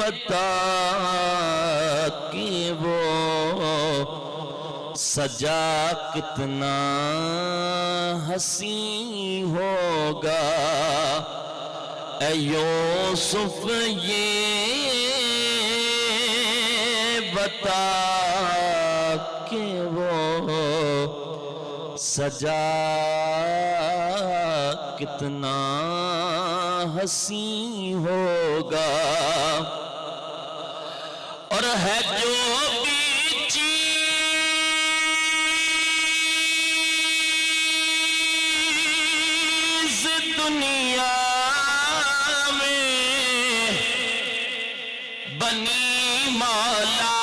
بتا کہ وہ سجا کتنا حسین ہوگا، اے یوسف یہ بتا کہ وہ سجا کتنا حسین ہوگا، اور ہے جو بھی چیز دنیا میں بنی مولا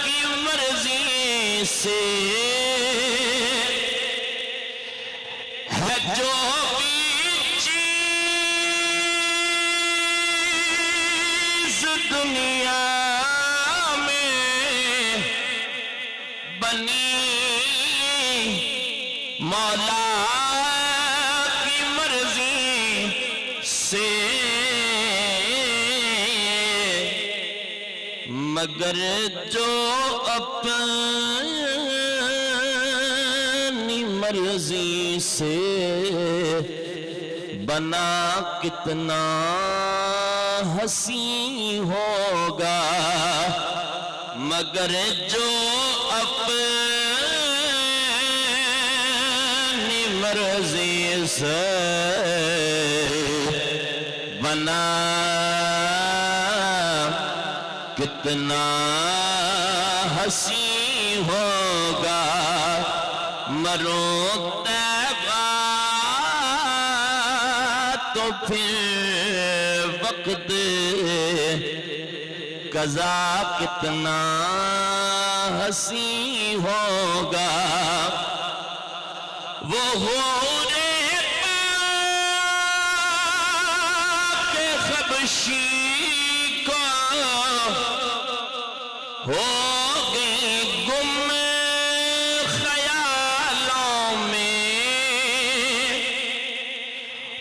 کی مرضی سے، ہے جو بھی چیز دنیا میں بنی مولا کی مرضی سے، مگر جو اپنی مرضی سے بنا کتنا حسین ہوگا، مگر جو اپنی مرضی سے بنا کتنا حسین ہوگا، مروں طیبہ تو پھر وقت قضا کتنا حسین ہوگا، وہ حور پاک حبشی کو ہو گئی گم خیالوں میں،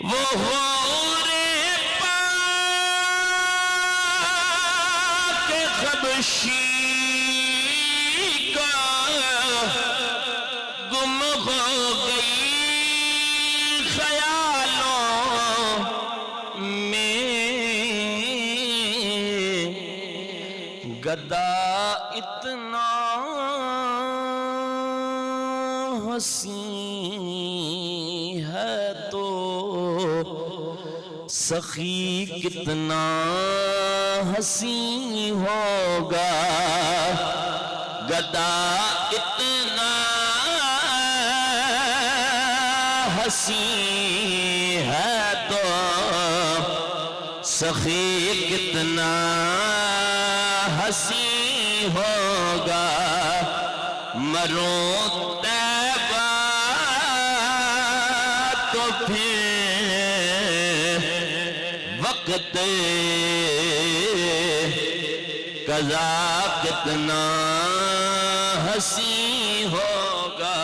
وہ حور پاک حبشی کا گم ہو گئی خیالوں میں، گدا اتنا حسین ہے تو سخی کتنا حسین ہوگا، گدا اتنا حسین ہے تو سخی کتنا حسین ہوگا، مروں طیبہ تو پھر وقت قضا کتنا حسین ہوگا،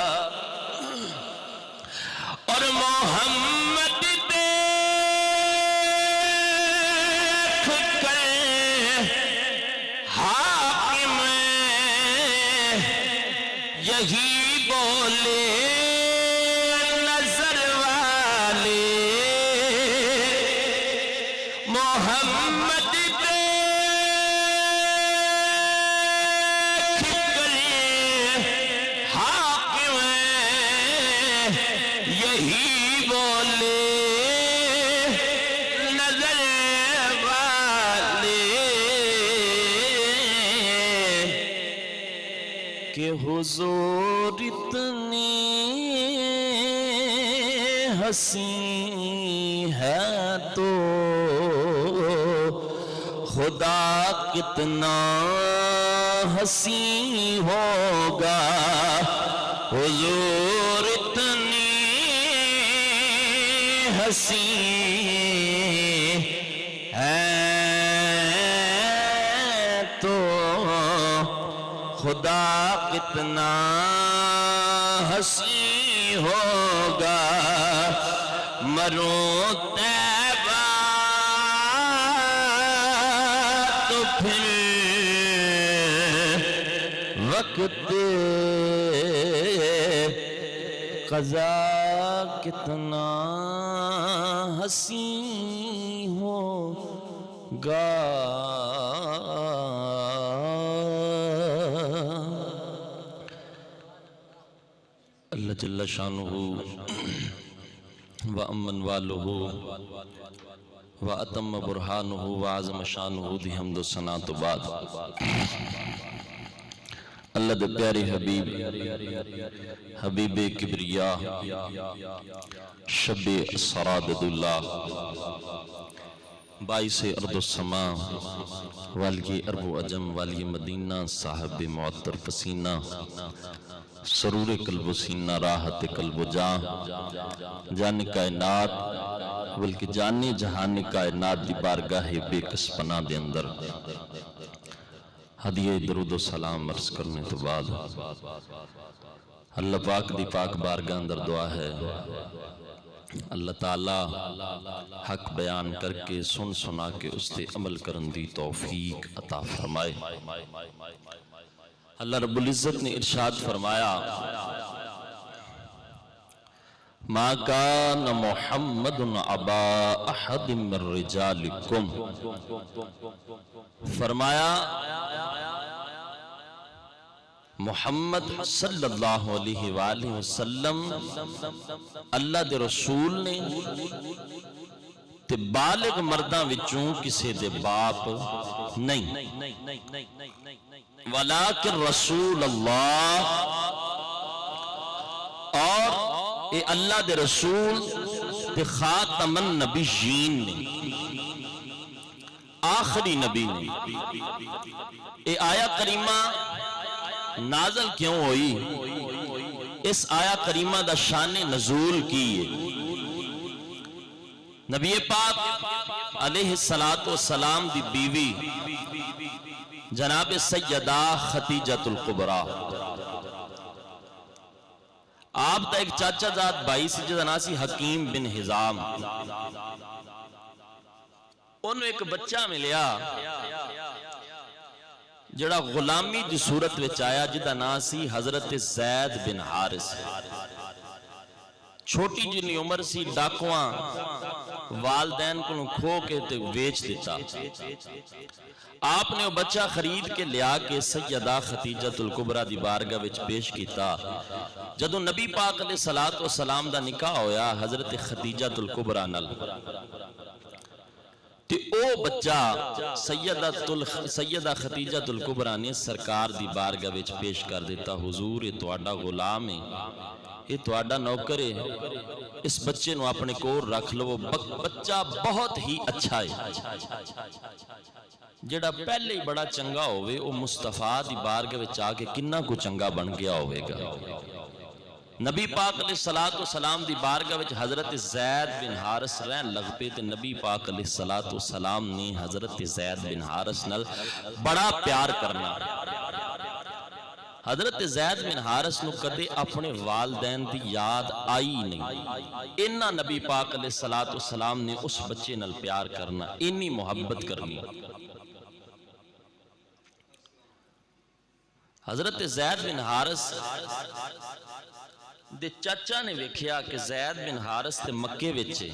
اور محمد دیکھ کر حاکم یہی بولے نظر والے، محمد دیکھ کر حاکم یہی بولے نظر والے، کہ حضور اتنی حسین ہے تو خدا کتنا حسین ہوگا، حضور اتنی حسین ہے تو خدا کتنا حسین ہوگا، مروں طیبہ وقت قضا کتنا حسین ہوگا، اللہ جل شانہ وَأَمَّنْ وَالُهُ وَأَتَمَّ بُرْحَانُهُ وَعَظَمَ شَانُهُ دی حمد و ثنا تو بعد اللہ دے پیارے حبیب کبریا شب اسرادد اللہ باعث ارض و سما والی عرب و عجم والی مدینہ صاحب معطر پسینہ سرور قلب و سینہ راحت قلب و جان جان کائنات بلکہ جانے جہان کائنات دی بارگاہ بے کس پناہ دے اندر ہدیہ درود و سلام عرض کرنے تو بعد اللہ پاک دی پاک بارگاہ اندر دعا ہے اللہ تعالیٰ حق بیان کر کے سن سنا کے اس تے عمل کرن دی توفیق عطا فرمائے۔ اللہ رب العزت نے ارشاد فرمایا ما کان محمد ابا احد من رجالکم، فرمایا محمد صلی اللہ علیہ وآلہ وسلم اللہ دے رسول نے تے بالغ مرداں وچوں کسے دے باپ نہیں، ولیکن رسول اللہ، اور اے اللہ دے رسول تے خاتم النبیین نے، آخری نبی نے۔ اے آیا کریمہ نازل کیوں ہوئی؟ اس آیا کریمہ دا شان نزول کی ہے۔ نبی پاک علیہ السلام دی بیوی جناب سیدہ خدیجۃ الکبریٰ، آپ دا ایک چاچا زاد بھائی سی جدا نا سی حکیم بن حزام، انہوں ایک بچہ ملیا جڑا غلامی دی صورت وچ آیا جدا نا سی حضرت زید بن حارث، چھوٹی جنی عمر سی، ڈاکواں والدین کو کھو کے تے ویچ دیتا۔ آپ نے وہ بچہ خرید کے لیا کے سیدہ خدیجۃ الکبریٰ دی بارگاہ وچ پیش کیتا۔ جدو نبی پاک علیہ السلام دا نکاح ہویا حضرت خدیجۃ الکبریٰ نال، تے او بچہ سیدہ خدیجۃ الکبریٰ نے سرکار دی بارگاہ وچ پیش کر دیتا، حضور یہ تواڈا غلام ہے، یہ تواڈا نوکر ہے، اس بچے نو اپنے کول رکھ لو، بچہ بہت ہی اچھا ہے۔ جڑا پہلے ہی بڑا چنگا ہوئے او مصطفیٰ دی بارگاہ وچ آ کے کنا کو چنگا بن گیا ہوئے گا۔ نبی پاک علیہ السلام دی بارگاہ وچ حضرت زید بن حارث رہن لگ پے تے نبی پاک علیہ السلام نے حضرت زید بن حارث نال بڑا پیار کرنا۔ حضرت زید بن حارث نو کدے اپنے والدین دی یاد آئی نہیں، انہاں نبی پاک علیہ السلام نے اس بچے نال پیار کرنا، انی محبت کرنی۔ حضرت زید بن حارث دے چاچا نے ویکھیا کہ زید بن حارث تے مکے وچے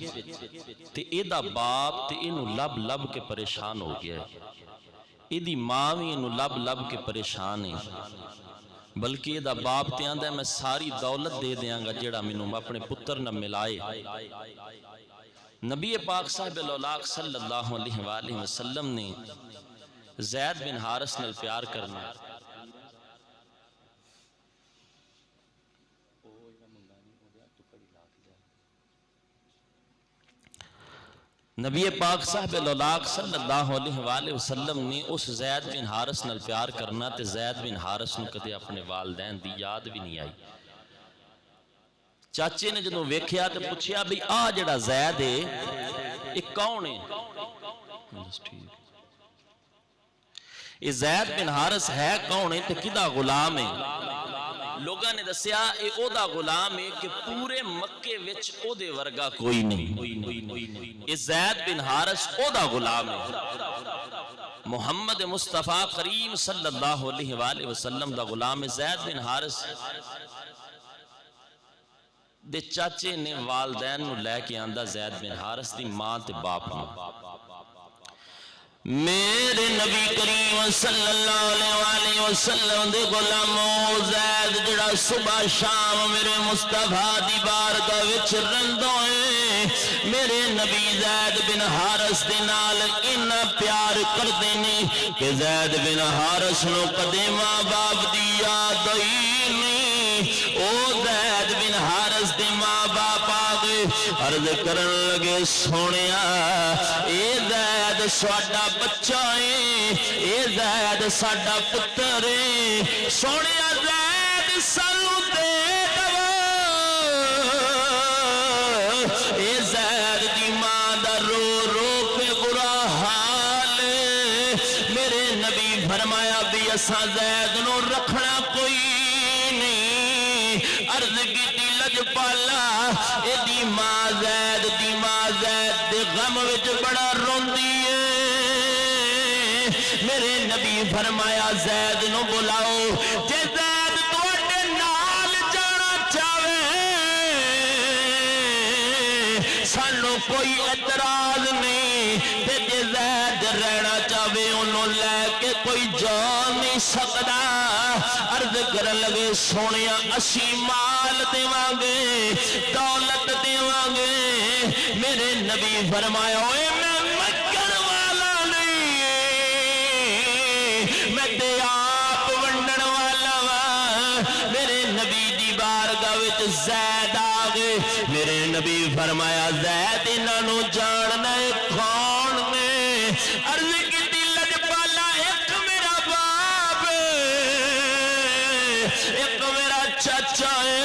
تے اے دا باپ تے اینو لب لب کے پریشان ہو گیا ہے، اے دی ماں بھی اینو لب لب کے پریشان ہے، بلکہ اے دا باپ تے آندا ہے میں ساری دولت دے دیاں گا جیڑا مینوں اپنے پتر نہ ملائے۔ نبی پاک صاحب الاولاق صلی اللہ علیہ وآلہ وسلم نے زید بن حارث نال پیار کرنا، نبی پاک صاحب الاولاق صلی اللہ علیہ وآلہ وسلم نے اس زید بن حارث نال پیار کرنا تے زید بن حارث نو کدے اپنے والدین دی یاد بھی نہیں آئی۔ چاچے نے جنہوں ویکھیا تے پوچھیا بھی آ جڑا زید ہے ایک کون ہے؟ یہ زید بن حارث ہے کون ہے تے کدا غلام ہے؟ لوگاں نے دسیا اے او دا غلام ہے کہ پورے مکے وچ او دے ورگا کوئی نہیں، اے زید بن حارث او دا غلام ہے۔ محمد مصطفیٰ کریم صلی اللہ علیہ وآلہ وسلم دا غلام زید بن حارث دے چاچے نے والدین نو لے کے آندہ زید بن حارث دی ماں تے باپ نو میرے نبی کریم صلی اللہ علیہ وسلم دے غلامو زید جڑا صبح شام میرے مصطفیٰ دی بارگاہ وچ رہندے میرے نبی زید بن حارث دے نال اتنا پیار کردے نے کہ زید بن حارث نو کدے ماں باپ دی یاد آئی نہیں او زید بن حارث دے ماں باپ آگے عرض کرن لگے سونیا اے زید ساڈا بچہ ہے اے زید ساڈا پتر ہے سونیا زید سانو دے دو اے زید دی ماں دا رو رو کے برا حال میرے نبی فرمایا بھی اساں زید نو رکھنا کوئی نہیں عرض کی لجپالا اے دی ماں زید دے غم وچ بڑا روندی ہے میرے نبی فرمایا زید نو بلاؤ جے زید تواڈے نال جانا چاہے سانو کوئی اعتراض نہیں تے جے زید رہنا چاہے انہوں لے کے کوئی جا نہیں سکدا عرض کرن لگے سونیا اسی مال دیواں گے دولت دیواں گے میرے نبی فرمایا اوے میں مکن والا نہیں میں تے آپ ونڈن والا وا میرے نبی دی بارگاہ وچ زید آ گئے میرے نبی فرمایا زید انہاں نو جاننا ہے کون نے عرض کی لجپالا ایک میرا باپ ایک میرا چاچا ہے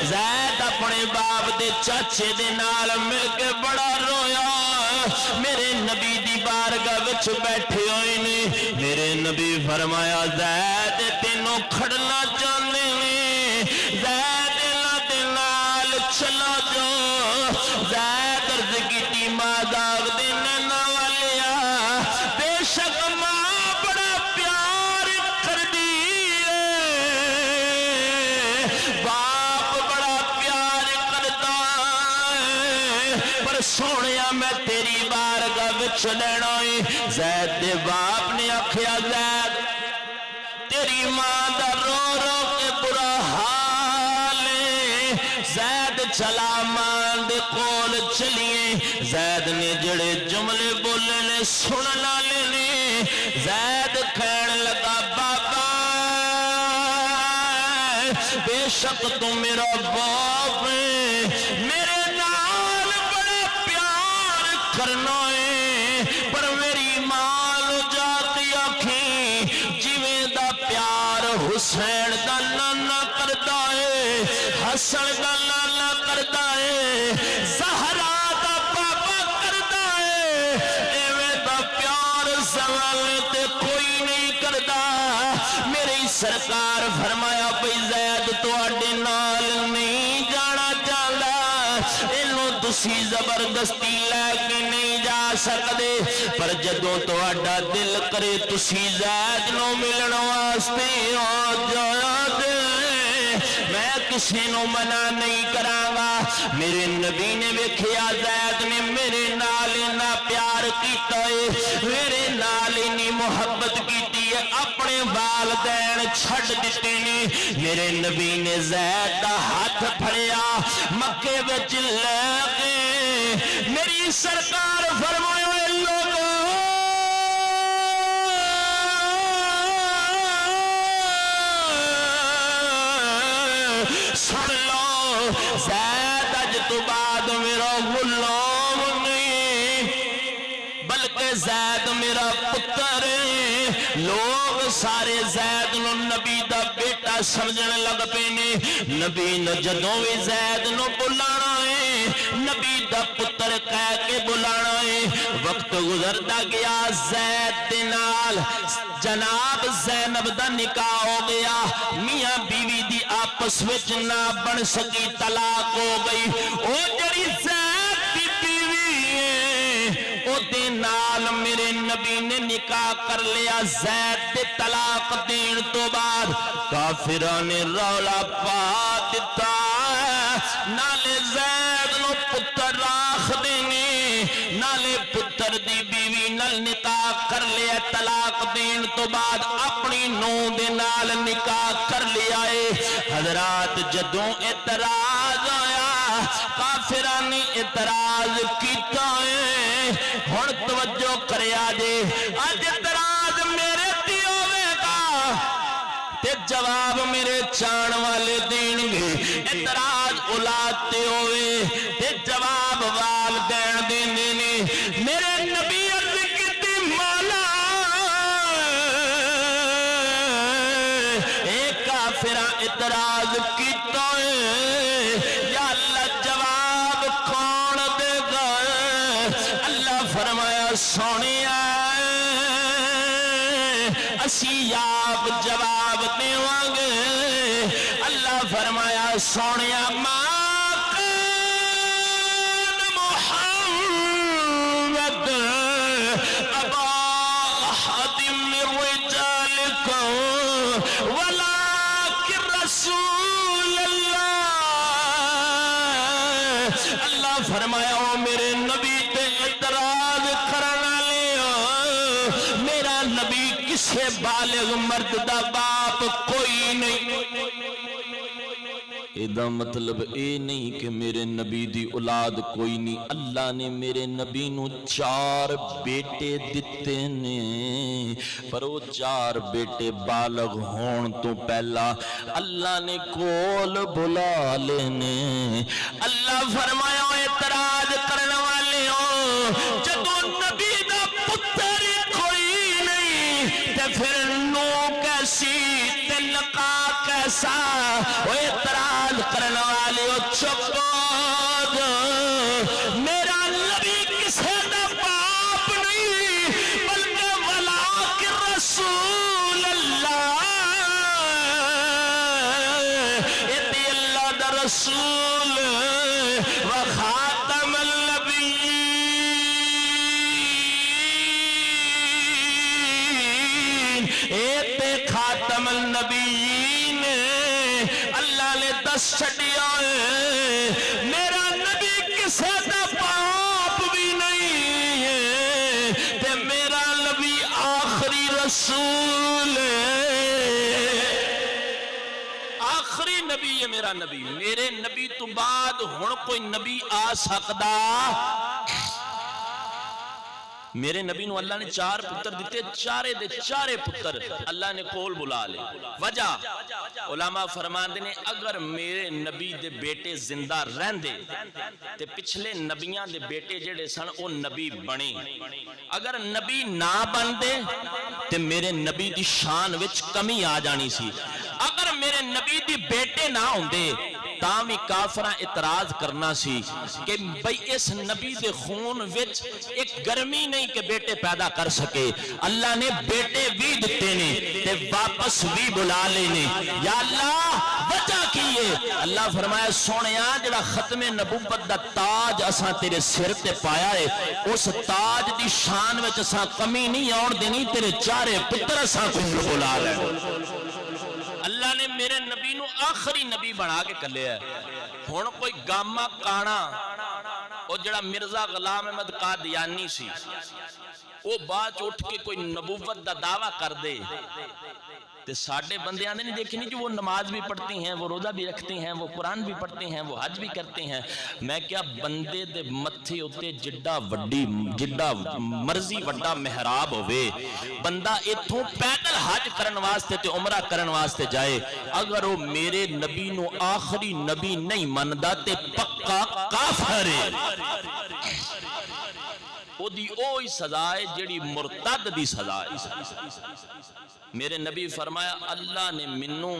زید اپنے باپ دے چاچے دے نال مل کے بڑا رویا میرے نبی دی بارگاہ وچ بیٹھے ہوئے نے میرے نبی فرمایا زید تینوں کھڑنا چاہنے نے زید دے نال چلا جاؤ زید عرض کیتی ماں داغ دے نانا والیا بے شک ماں بڑا پیار کردی ہے باپ بڑا پیار کردا ہے پر سونیا میں تیری بارگاہ وچ لینا ہے زید دے باپ نے آکھیا زید تیری ماں دا رو رو کے برا حال ہے زید چلا ماں دے کول چلیے زید نے جڑے جملے بولے نے سننا لینے زید کہن لگا بابا بے شک تو میرا باپ ہے میرے نال بڑے پیار کرنا ہے پر میری ماں نو جا کے آکھیں جویں دا پیار حسین دا نانا کردا ہے حسن دا نانا کردا ہے زہرا دا بابا کردا ہے ایویں دا پیار زوال تے کوئی نہیں کردا میری سرکار فرمایا بھئی زید تواڈے نال نہیں جانا چاہندا اینوں تسی زبردستی لے کے نہیں جا سکدے پر جدوں تواڈا دل کرے تسی زید نو ملن واسطے آ جایا دے میں کسی نو منع نہیں کراں گا میرے نبی نے ویکھیا زید نے میرے نال اتنا پیار کیتا ہے میرے نال اتنی محبت کیتی ہے اپنے والدین چھڈ دتے نے میرے نبی نے زید دا ہاتھ پھڑیا مکے وچ لے کے میری سرکار فرمایا اے لوگو سن لو زید اج تو بعد میرا غلام نہیں بلکہ زید میرا پتر ہے لوگ سارے زید نو نبی دا بیٹا سمجھنے لگ پے نے نبی نے جدوں بھی زید نو بلانا ہے نبی دا پتر کہہ کے بلانا ہے وقت گزرتا گیا زید دے نال جناب زینب دا نکاح ہو گیا میاں بیوی دی آپس وچ نہ بن سکی طلاق ہو گئی او جڑی زید دی بیوی ہے او او دے نال میرے نبی نے نکاح کر لیا زید دے طلاق دین تو بعد کافران نے رولا پا دیتا نالے زید نو پتر راکھ دینی نالے پتر دی بیوی نال نکاح کر لیا طلاق دین تو بعد اپنی نو دے نال نکاح کر لیا ہے حضرات جدوں اعتراض آیا کافران نے اعتراض کیتا ہے ہن توجہ کریا جے اج اعتراض میرے تے ہوے گا تے جواب میرے چان والے دین گے اعتراض اولاد تے ہوئے تے جواب والدین دیندے نے میرے نبی عرض کیتی مولا اے کافراں اعتراض کیتا ہے یا اللہ جواب کون دے گا اللہ فرمایا سونیا اسی آپ جواب دیواں گے اللہ فرمایا سونیا ماں کان محمد ابا احد من رجالکم ولکن رسول اللہ فرمایا او میرے نبی تے اعتراض کرنا لے میرا نبی کسے بالغ مرد دا باپ کوئی نہیں ایدہ مطلب اے نہیں کہ میرے نبی دی اولاد کوئی نہیں اللہ نے میرے نبی نو 4 بیٹے دیتے نے پر وہ 4 بیٹے بالغ ہون تو پہلا اللہ نے کول بلا لینے اللہ فرمایا اعتراض کرنے والے ہو جدو نبی دا پتر کوئی نہیں تے پھر نو کیسی تے نکاح کیسا وہ اعتراض کرنے والے ہو چپ میرا نبی کسے دا باپ نہیں بلکہ ولکن رسول اللہ اے اللہ دا رسول وخاتم النبیین اے خاتم النبیین اللہ نے دس چھڑیا ہے میرا نبی کسے دا باپ بھی نہیں ہے تے میرا نبی آخری رسول ہے آخری نبی ہے میرا نبی میرے نبی تو بعد ہن کوئی نبی آ سکدا میرے نبی نو اللہ نے 4 پتر دیتے چارے دے چارے پتر اللہ نے کول بلا لے وجہ علماء فرماندے نے اگر میرے نبی دے بیٹے زندہ رہندے تے پچھلے نبیاں دے بیٹے جڑے سن او نبی بنے اگر نبی نہ بندے تے میرے نبی دی شان وچ کمی آ جانی سی اگر میرے نبی دی بیٹے نہ ہوندے تامی کافراں اعتراض کرنا سی کہ بھئی اس نبی دے خون وچ ایک گرمی نہیں کہ بیٹے پیدا کر سکے اللہ نے بیٹے بھی دیتے نے تے واپس بھی بلا لینے یا اللہ وجہ کیے اللہ فرمایا سونیا جڑا ختم نبوت دا تاج اساں تیرے سر تے پایا ہے اس تاج دی شان وچ اساں کمی نہیں آن دینی تیرے 4 پتر اساں کو بلا لے اللہ نے میرے نبی نو آخری نبی بنا کے کلیا ہے ہن کوئی گاما کانا او جڑا مرزا غلام احمد قادیانی سی وہ بعد اٹھ کے کوئی نبوت دا دعویٰ کر دے تے ساڑھے بندے آنے نہیں دیکھیں جو وہ نماز بھی پڑھتی ہیں وہ روزہ بھی رکھتی ہیں وہ قرآن بھی پڑھتے ہیں وہ حج بھی کرتے ہیں میں کیا بندے دے متھے ہوتے جڈا مرضی وڈا محراب ہوئے بندہ اتھوں پیدل حج کرن واسطے تے عمرہ کرن واسطے جائے اگر وہ میرے نبی نو آخری نبی نہیں مندہ تے پکا کافر ہے او دی اوہی سزا ہے جڑی مرتد دی سزا ہے میرے نبی فرمایا اللہ نے منوں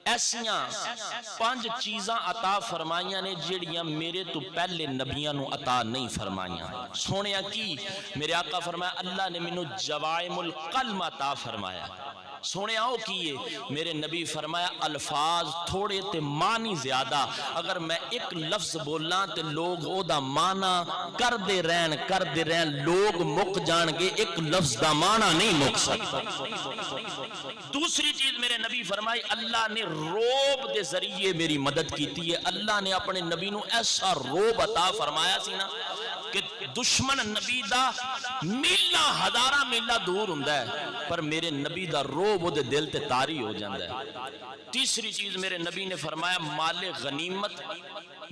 ایسیاں 5 چیزاں عطا فرمائیاں نے جڑیاں میرے تو پہلے نبیاں نو عطا نہیں فرمائیاں سونیا کی میرے آقا فرمایا اللہ نے منوں جوائم القلم عطا فرمایا سونے آؤ کیے میرے نبی فرمایا الفاظ تھوڑے تے معنی زیادہ، اگر میں ایک لفظ بولاں تے لوگ او دا معنی کر دے رہن لوگ مک جان گے، ایک لفظ دا معنی نہیں مک سکتا۔ دوسری چیز میرے نبی فرمائی اللہ نے روب دے ذریعے میری مدد کیتی ہے، اللہ نے اپنے نبی نو ایسا روب عطا فرمایا سی نا کہ دشمن نبی دا میلہ ہزارہ میلہ دور ہوندا ہے پر میرے نبی دا روب وہ دے دل تے طاری ہو جاندا ہے۔ تیسری چیز میرے نبی نے فرمایا مال غنیمت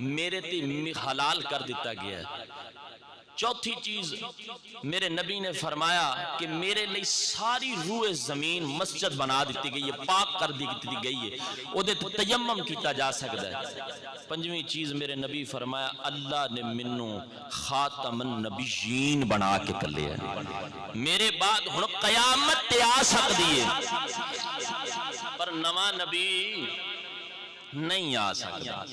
میرے تے حلال کر دیتا گیا ہے۔ چوتھی چیز میرے نبی نے فرمایا کہ میرے لئے ساری روح زمین مسجد بنا دیتی گئی ہے، پاک کر دیتی گئی ہے، او دے تیمم کیتا جا سکتا ہے۔ پنجویں چیز میرے نبی فرمایا اللہ نے منو خاتم النبیین بنا کے کر لیا ہے، میرے بعد ہن قیامت تے آ سکتی ہے پر نواں نبی نہیں آ سکتا۔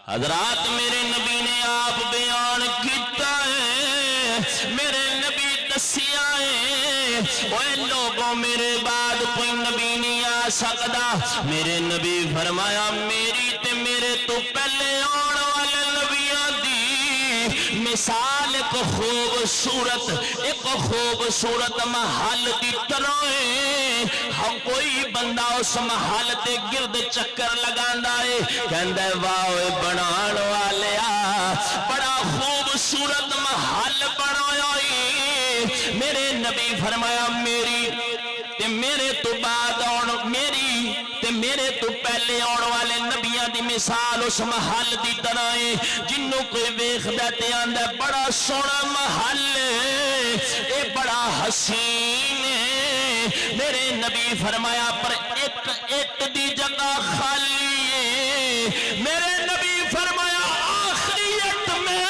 حضرات میرے نبی نے آپ بیان کیتا ہے، میرے نبی دسیا ہے اوے لوگوں میرے بعد کوئی نبی نہیں آ سکتا۔ میرے نبی فرمایا میری تے میرے تو پہلے آن والے نبیاں دی مثال ایک خوبصورت محل کی طرح ہے، ہم کوئی بندہ اس محل تے گرد چکر لگاندا ہے کہندا ہے واہ بنان والیا بڑا خوبصورت محل بنایا ہے۔ میرے نبی فرمایا میری تے میرے تو بعد میری تے میرے تو پہلے آن والے نبیاں دی مثال اس محل دی طرح ہے جنوں کوئی ویکھدا تے آندا بڑا سونا محل ہے، اے بڑا حسین ہے۔ میرے نبی فرمایا پر ایک ایک دی جگہ خالی ہے۔ میرے نبی فرمایا آخری ایک میں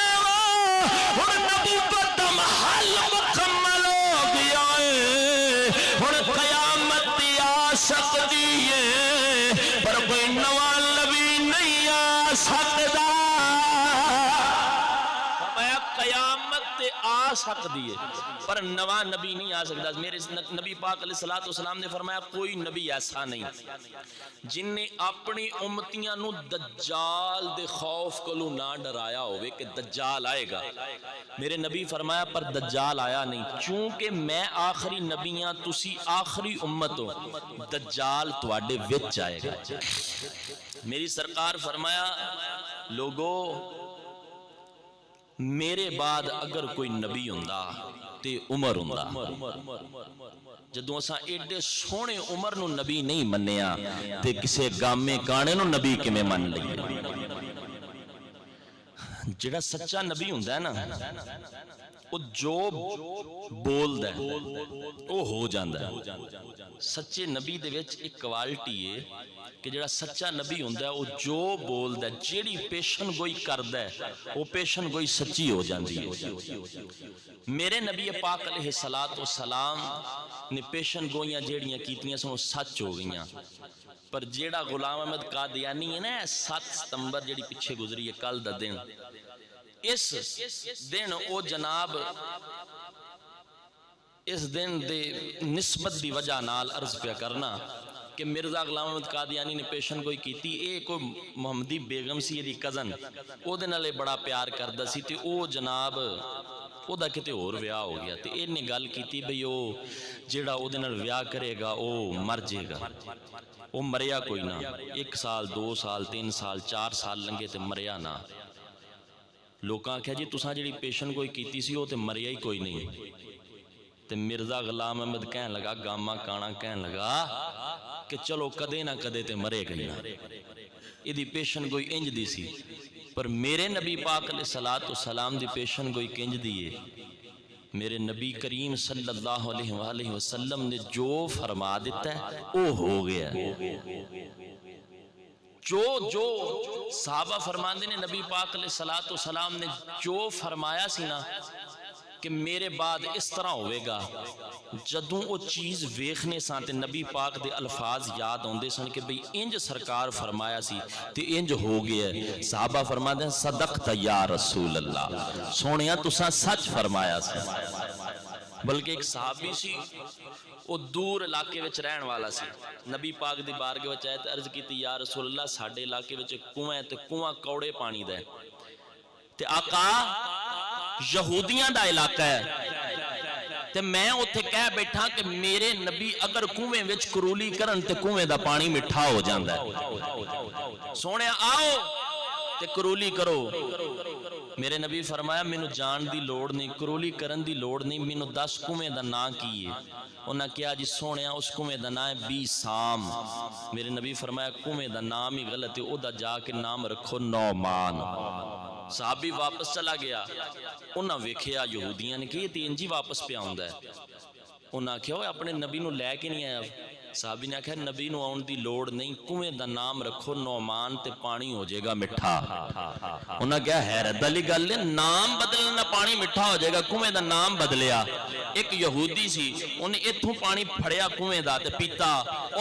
ہن نبوت دا محل مکمل ہو گیا ہے، ہن قیامت آ سکتی ہے پر کوئی نواں نبی نہیں آ سکتا۔ قیامت آ سکتی ہے پر نواں نبی نہیں آ سکتا۔ میرے نبی پاک علیہ السلام نے فرمایا کوئی نبی ایسا نہیں جن نے اپنی امتیاں نو دجال دے خوف کولو نہ ڈرایا ہوئے کہ دجال آئے گا۔ میرے نبی فرمایا پر دجال آیا نہیں، چونکہ میں آخری نبیاں تسی آخری امت ہو، دجال تواڈے وچ آئے گا۔ میری سرکار فرمایا لوگو میرے بعد اگر کوئی نبی ہوندا تے عمر ہوندا، جدوں اساں ایڈے سونے عمر نو نبی نہیں منیا تے کسے گامے کانے نو نبی کیویں من لئیے۔ جڑا سچا نبی ہوندا ہے نا وہ جو بولدا ہے وہ ہو جاندا ہے۔ سچے نبی دے وچ ایک کوالٹی ہے کہ جڑا سچا نبی ہوندا ہے وہ جو بولدا ہے جیڑی پیشن گوئی کردا ہے وہ پیشن گوئی سچی ہو جاندی ہے۔ میرے نبی پاک علیہ السلام نے پیشن گوئیاں جیڑیاں کیتیاں سن سچ ہو گئیاں، پر جیڑا غلام احمد قادیانی ہے نا 7 ستمبر جیڑی پیچھے گزری ہے کل دا دن، اس دن او جناب اس دن دے نسبت دی وجہ نال عرض پیا کرنا کہ مرزا غلام احمد قادیانی نے پیشن گوئی کیتی، اے کوئی محمدی بیگم سی دی کزن، او دے نالے بڑا پیار کردا سی تے او جناب او دا کتے اور ویاہ ہو گیا تے اے نے گل کیتی بھئی او جیڑا او دے نال ویاہ کرے گا او مر جائے گا۔ او مریا کوئی نہ، 1 سال 2 سال 3 سال 4 سال لنگے تے مریا نہ۔ لوکاں کہا جی تساں جڑی پیشن گوئی کیتی سی او تے مریا ہی کوئی نہیں۔ تے مرزا غلام احمد کہن لگا گاما کانا کہن لگا کہ چلو کدے نہ کدے تے مرے گئی نا، ایدی پیشن گوئی انج دی سی۔ پر میرے نبی پاک علیہ السلام دی پیشن گوئی کنج دیئے، میرے نبی کریم صلی اللہ علیہ وآلہ وسلم نے جو فرما دیتا ہے وہ ہو گیا۔ جو صحابہ فرماندے نے نبی پاک علیہ السلام نے جو فرمایا سی نا کہ میرے بعد اس طرح ہوئے گا، جدوں وہ چیز ویکھنے سان تے نبی پاک دے الفاظ یاد ہوندے سن کہ بھئی انج سرکار فرمایا سی تے انج ہو گیا ہے۔ صحابہ فرماتے ہیں صدقت یا رسول اللہ، سونیا تساں سچ فرمایا سی۔ بلکہ ایک صحابی سی وہ دور علاقے وچ رہن والا سی، نبی پاک دی بارگاہ وچ آئے تے عرض کیتی یا رسول اللہ ساڈے علاقے وچ کنواں ہے تے کنواں کوڑے پانی دا ہے تے آقا یہودیاں دا علاقہ ہے تے میں اوتھے کہہ بیٹھا کہ میرے نبی اگر کنویں وچ کرولی کرن تے کنویں دا پانی میٹھا ہو جاندا ہے، سونے آؤ تے کرولی کرو۔ میرے نبی فرمایا مینوں جان دی لوڑ نہیں، کرولی کرن دی لوڑ نہیں، مینوں 10 کنویں دا نام کی ہے؟ انہاں کہا جی سونیا اس کنویں دا نام ہے بیسام۔ میرے نبی فرمایا کنویں دا نام ہی غلط ہے، او دا جا کے نام رکھو نعمان۔ صحابی واپس چلا گیا، انہاں ویکھیا یہودیاں نے کہ یہ تے انجی واپس پہ آوندا ہے، انہاں کہا اوے اپنے نبی نو لے کے نہیں آیا؟ صحابی نے کہا نبی نو آن دی لوڑ نہیں، کنویں دا نام رکھو نعمان تے پانی ہو جائے گا مٹھا۔ انہاں کہا حیرت والی گل ہے، نام بدلنا پانی مٹھا ہو جائے گا، کنویں دا نام بدلیا۔ ایک یہودی سی انہیں اتھوں پانی پھڑیا کنویں دا تے پیتا،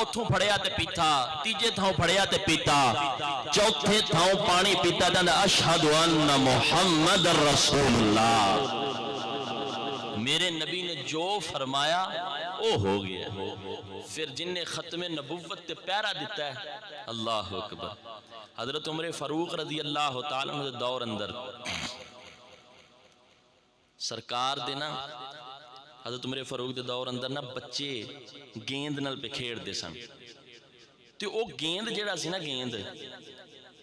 اتھوں پھڑیا تے پیتا، تیجے تھاؤں پھڑیا تے پیتا، چوتھے تھاؤں پانی پیتا تے اشہد ان محمد رسول اللہ۔ میرے نبی نے جو فرمایا وہ ہو گیا۔ پھر جن نے ختم نبوت تے پیرا دیتا ہے، اللہ اکبر، حضرت عمر فاروق رضی اللہ تعالیٰ عنہ دے دور اندر سرکار دینا، حضرت عمر فاروق دے دور اندر نا بچے گیند نال پہ کھیڑ دے سن، تے او گیند جڑا سی نا گیند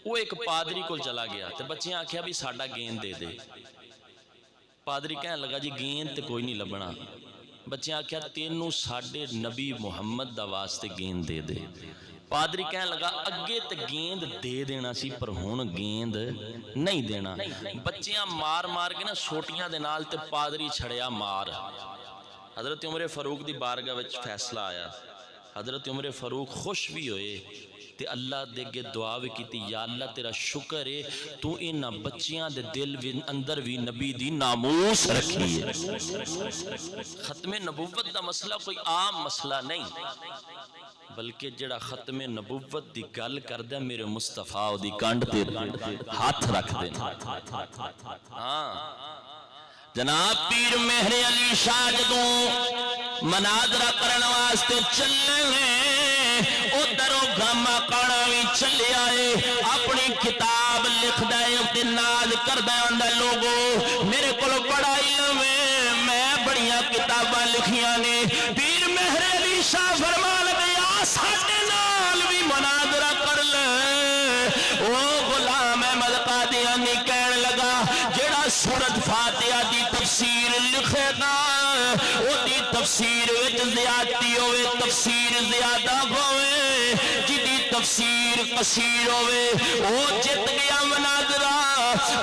وہ ایک پادری کو چلا گیا تے بچے آکھیا بھی ساڈا گیند دے دے۔ پادری کہنے لگا جی گیند تے کوئی نہیں لبنا، بچے آکھیا تینوں ساڈے نبی محمد دا واسطے گیند دے دے۔ پادری کہنے لگا اگے تے گیند دے دینا سی پر ہون گیند نہیں دینا۔ بچیاں مار مار کے نا سوٹیاں دے نال تے پادری چھڑیا مار۔ حضرت عمر فاروق دی بارگاہ وچ فیصلہ آیا، حضرت عمر فاروق خوش بھی ہوئے تے اللہ دے گے دعا بھی کیتی، یا اللہ تیرا شکر ہے تو انہاں بچیاں دے دل اندر بھی نبی دی ناموس رکھی ہے۔ ختم نبوت دا مسئلہ کوئی عام مسئلہ نہیں، بلکہ جڑا ختم نبوت دی گل کردہ میرے مصطفیٰ دی کانڈ تے ہاتھ رکھ دینا۔ ہاں جناب پیر مہر علی شاہ جدوں مناظرہ کرن واسطے چلے او درو گاما کانا بھی چلے آئے، اپنی کتاب لکھ دائے اپنے ناز کر دائے اندر لوگوں میرے کل بڑا علم ہے، میں بڑیاں کتاباں لکھیاں نے۔ پیر مہر علی شاہ فرما لگے ساڈے نال بھی مناظرہ کر لے۔ او غلام احمد قادیانی کہنے لگا جڑا سورۃ فاتحہ دی تفسیر لکھے گا او دی تفسیر وچ زیادتی ہوئے، تفسیر زیادہ ہوئے، جدی تفسیر قصیر ہوئے او جت گیا مناظرہ۔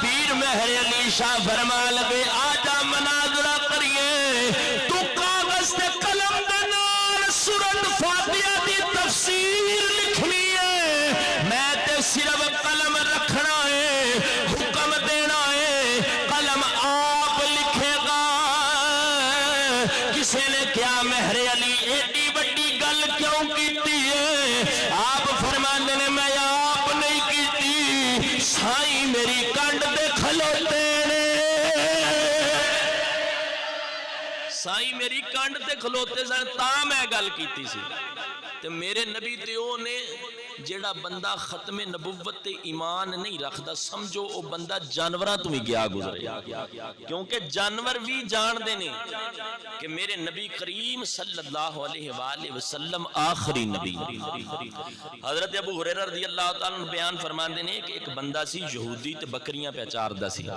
پیر مہر علی شاہ فرما لگے آجا مناظرہ کریے، تو کاغذ تے قلم دے نال سورۃ فاتحہ دی تفسیر لکھنی ہے، میں تے صرف قلم رکھنا ہے، حکم دینا ہے، قلم آپ لکھے گا۔ کسی نے کیا مہر علی ایڈی بڑی گل کیوں کیتی ہے؟ آپ فرماندے نے میں آپ نہیں کیتی، سائیں میری کنڈ دے کھلوتے نے، سائیں میری کنڈ تے کھلوتے سن تاں میں گل کیتی سی۔ تے میرے نبی تے او نے جیڑا بندہ ختم نبوت تے ایمان نہیں رکھدا سمجھو او بندہ جانوراں تو بھی گیا گزرے، کیونکہ جانور بھی جان دے نے کہ میرے نبی کریم صلی اللہ علیہ وآلہ وسلم آخری نبی۔ حضرت ابو ہریرہ رضی اللہ تعالیٰ عنہ بیان فرماندے نے کہ ایک بندہ سی یہودی تے بکریاں پہ چاردا سی،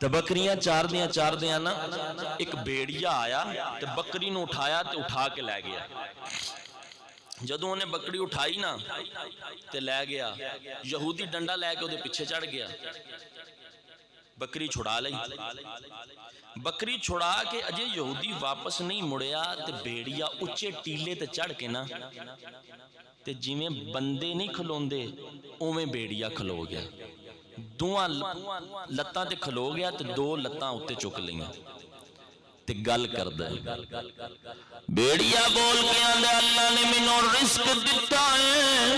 تے بکریاں چار دیاں نا ایک بیڑیا آیا تے بکری نو اٹھایا تے اٹھا کے لے گیا۔ جدوں انہیں بکری اٹھائی نا تے لے گیا، یہودی ڈنڈا لے کے وہ دے پیچھے چڑھ گیا، بکری چھڑا لئی، بکری چھڑا کے اجے یہودی واپس نہیں مڑیا تے بیڑیا اچھے ٹیلے تے چڑھ کے نا تے جویں بندے نہیں کھلوندے اوویں بیڑیا کھلو گیا، دوہاں لتاں تے کھلو گیا تے دو لتاں اتے چک لئیاں تے گل کردہ ہے۔ بیڑیا بول کے آندے اللہ نے مینوں رزق دیتا ہے،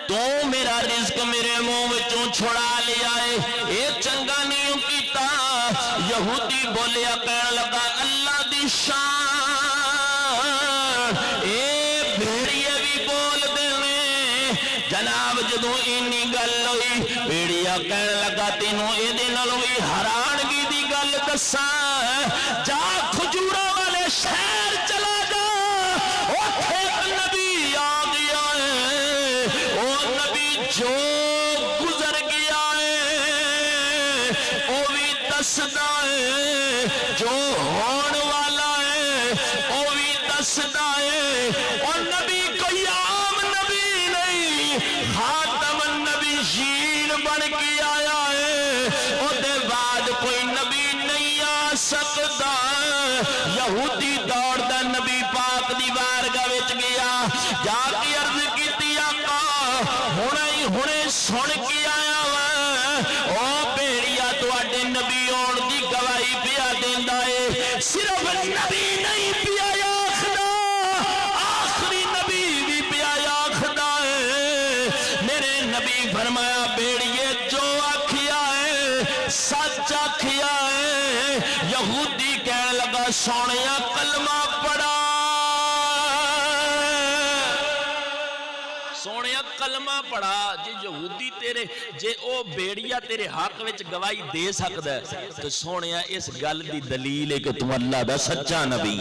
تو میرا رزق میرے منہ وچوں چھڑا لیا ہے، اے چنگا نہیں کیتا، یہودی بولیا کہنے لگا اللہ دی شان اے بھیڑیے بھی بول دینے جناب جدوں اینی گل ہوئی بھیڑیا کہنے لگا تینوں اے دے نالوں بھی حیرانگی دی گل دساں جا کھجورا والے شہر چلا جا اوتھے ایک نبی آ گیا ہے او نبی جو گزر گیا ہے او بھی دسدا ہے جو ہون والا ہے او بھی دسدا ہے اور نبی کوئی عام نبی نہیں خاتم النبیین بن کے آیا ہے او دے بعد کوئی نبی نہیں آ سکتا یہودی دوڑ دا نبی پاک دی بارگاہ وچ گیا جا کے عرض کیتی آقا ہنے سن کے آیا وا او بھیڑیا تواڈے نبی ہون دی گواہی پیا دیندا ہے صرف نبی نہیں پیا آکھدا آخری نبی بھی پیا آکھدا ہے میرے نبی فرمایا بھیڑیے جو آکھیا ہے سچ آکھیا ہے یہودی کہنے لگا سونیا کلمہ پڑھا سونیا کلمہ پڑھا جے یہودی تیرے جے او بیڑیا تیرے حق وچ گواہی دے سکدا ہے تو سونیا اس گل دی دلیل ہے کہ تم اللہ دا سچا نبی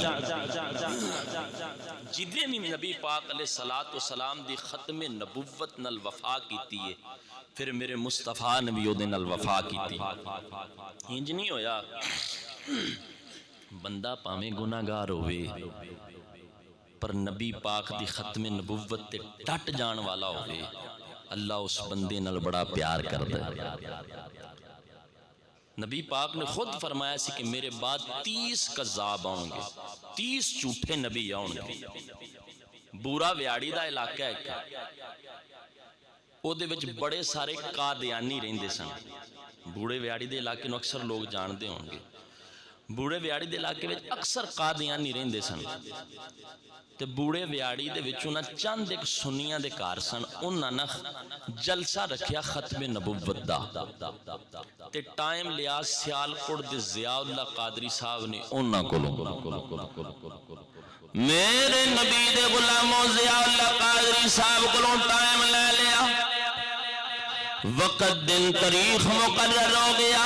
جدے بھی نبی پاک علیہ السلام دی ختم نبوت نال وفا کیتی ہے پھر میرے مصطفیٰ نے بھی او دے نال وفا کیتی انج نہیں ہویا بندہ پاویں گناہگار ہوئے پر نبی پاک دی ختم نبوت تے ڈٹ جان والا ہوئے اللہ اس بندے نال بڑا پیار کردا ہے نبی پاک نے خود فرمایا سی کہ میرے بعد 30 کذاب آؤں گے 30 جھوٹے نبی آؤں گے بورا ویاڑی دا علاقہ ہے او دے وچ بڑے سارے قادیانی رہندے سن بوڑے ویاڑی دے علاقے نو اکثر لوگ جاندے ہوں گے بوڑے ویاڑی دے علاقے وچ اکثر قادیانی رہندے سن تے بوڑے ویاڑی دے وچوں نہ چند ایک سنیاں دے گھر سن انہاں نہ جلسہ رکھیا ختم نبوت دا تے ٹائم لیا سیالکوٹ دے ضیاء اللہ قادری صاحب نے انہاں کولوں میرے نبی دے غلاموں ضیاء اللہ قادری صاحب کولوں ٹائم لے لیا وقت دن تاریخ مقرر ہو گیا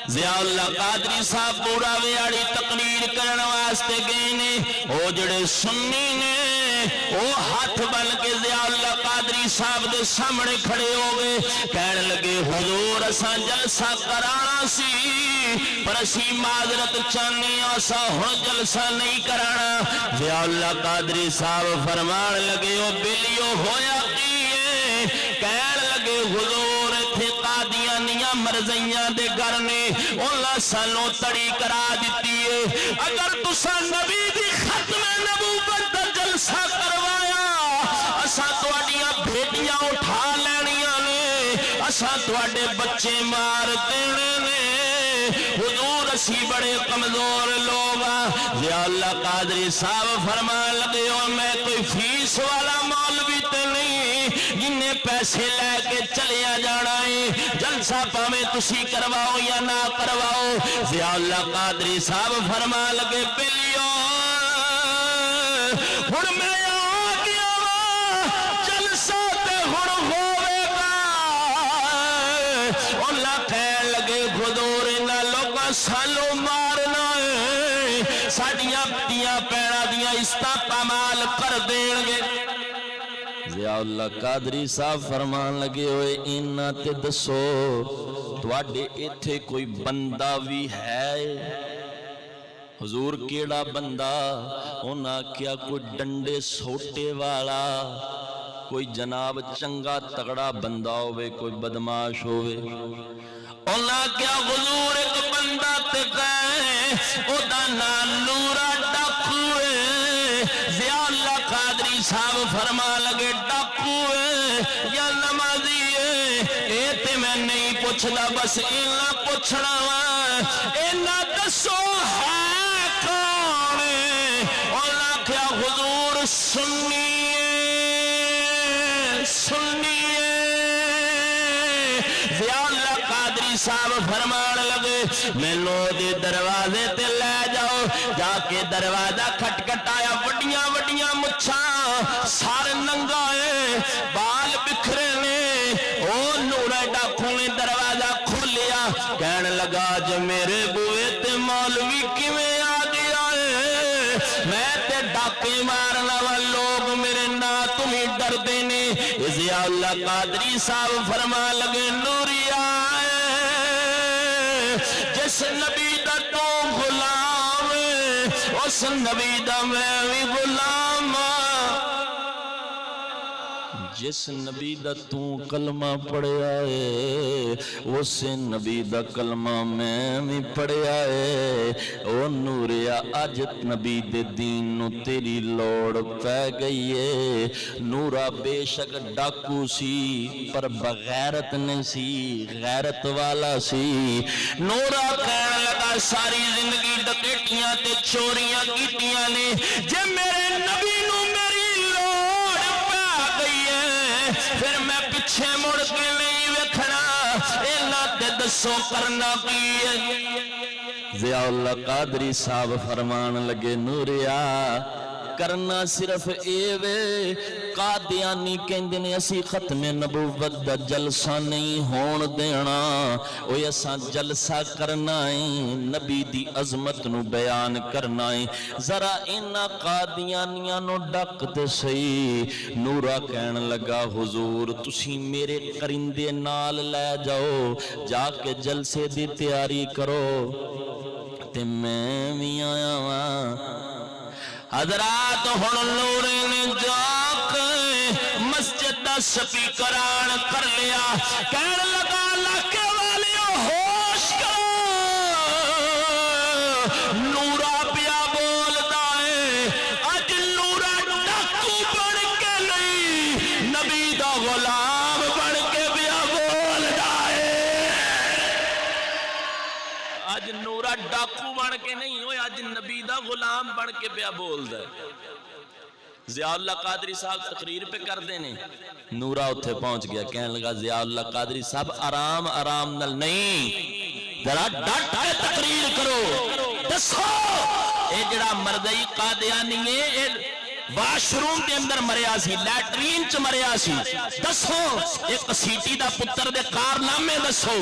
ضیاء اللہ قادری صاحب بورا ویاڑی تقریر کرنے واسطے گئے نے او جڑے سنی نے او ہاتھ بن کے ضیاء اللہ قادری صاحب دے سامنے کھڑے ہو گئے کہنے لگے حضور اساں جلسہ کرانا سی پر اسی معذرت چاہنے اسا ہن جلسہ نہیں کرانا ضیاء اللہ قادری صاحب فرمان لگے او بلیو ہویا کی کہنے لگے حضور تھے قادیانیاں مرزیاں دے گھر نے اللہ سانوں تڑی کرا دیتی ہے اگر تسا نبی دی ختم نبوت دا جلسہ کروایا اساں تواڈیاں بیٹیاں اٹھا لینیاں نے اساں تواڈے بچے مار دینے نے حضور اسی بڑے کمزور لوگ ضیاء اللہ قادری صاحب فرمان لگے اور میں کوئی فیس والا مولوی تے نہیں جنہیں پیسے لے کے چلیا جانا ہے جلسہ پاویں تسی کرواؤ یا نہ کرواؤ ضیاء اللہ قادری صاحب فرمان لگے بلیو ہن میں آ گیا جلسہ تے ہن ہوے گا اللہ کہن لگے حضور انہاں لوکاں سانوں مارنا ہے ساڈیاں پتیاں پیڑاں دیاں عزتاں پامال کر دین گے ضیاء اللہ قادری صاحب فرمان لگے ہوئے انہاں تے دسو تواڈے ایتھے کوئی بندہ بھی ہے حضور کیڑا بندہ انہاں کیا کوئی ڈنڈے سوٹے والا کوئی جناب چنگا تگڑا بندہ ہوئے کوئی بدماش ہوئے انہاں کیا حضور ایک بندہ تے گئے او دا نام نورا ڈاکوے ضیاء اللہ قادری صاحب فرما لگے ڈاکوے یا نمازی اے تے میں نہیں پوچھدا بس اینا پوچھنا وا اینا دسو ہے کون انہاں کیا حضور سنیے ضیاء اللہ قادری صاحب فرمان لگے مینوں دے دروازے تے لے جاؤ جا کے دروازہ کھٹکھٹایا وڈیاں وڈیاں مچھاں سر ننگا ہے بال بکھرے نے او نورا ڈاکو نے دروازہ کھولیا کہن لگا جو میرے بوئے تے مولوی کیویں آ گیا ہے میں تے ڈاکے مارنا والے لوگ میرے نا تمہیں ڈر دینے ضیاء اللہ قادری صاحب فرما لگے نوریا جس نبی دا تو غلام اس نبی دا میں بھی غلام جس نبی دا تو کلمہ پڑھیا ہے اس نبی دا کلمہ میں بھی پڑھیا ہے او نوریا اج نبی دے دین نو تیری لوڑ پہ گئی ہے نورا بے شک ڈاکو سی پر بغیرت نہیں سی غیرت والا سی نورا کہنے لگا ساری زندگی ڈکیٹیاں تے چوریاں کیتیاں نے جے میرے نبی نو میری لوڑ پہ گئی ہے پھر میں پیچھے مڑ کے نہیں ویکھنا اینا تے دسو کرنا کی ہے ضیاء اللہ قادری صاحب فرمان لگے نوریا کرنا صرف اے وے قادیانی کہندے نے اسی ختم نبوت دا جلسہ نہیں ہون دینا اوے اساں جلسہ کرنا ہے نبی دی عظمت نو بیان کرنا ہے ذرا انہاں قادیانیاں نو ڈک تے صحیح نورا کہن لگا حضور تسی میرے کرندے نال لے جاؤ جا کے جلسے دی تیاری کرو تے میں بھی آیا ہاں حضرات ہن نور نے جا کے مسجد دا سپیکران کر لیا کہن لگا علاقے والیو ہوش کرو نورا پیا بولدا ہے اج نورا ڈاکو بن کے نہیں نبی دا غلام بن کے پیا بولدا ہے اج نورا ڈاکو بن کے نہیں ہوئے اج نبی دا غلام بن کے پیا بول دے ضیاء اللہ قادری صاحب تقریر پہ کر دینے نورا اتھے پہنچ گیا کہنے لگا ضیاء اللہ قادری صاحب آرام آرام نل نہیں ذرا ڈٹ کے تقریر کرو دسو اے جڑا مردئی قادیانی ہے واش روم دے اندر مریا سی لیٹرین چ مریا سی دسو ایک سیٹی دا پتر دے کارنامے دسو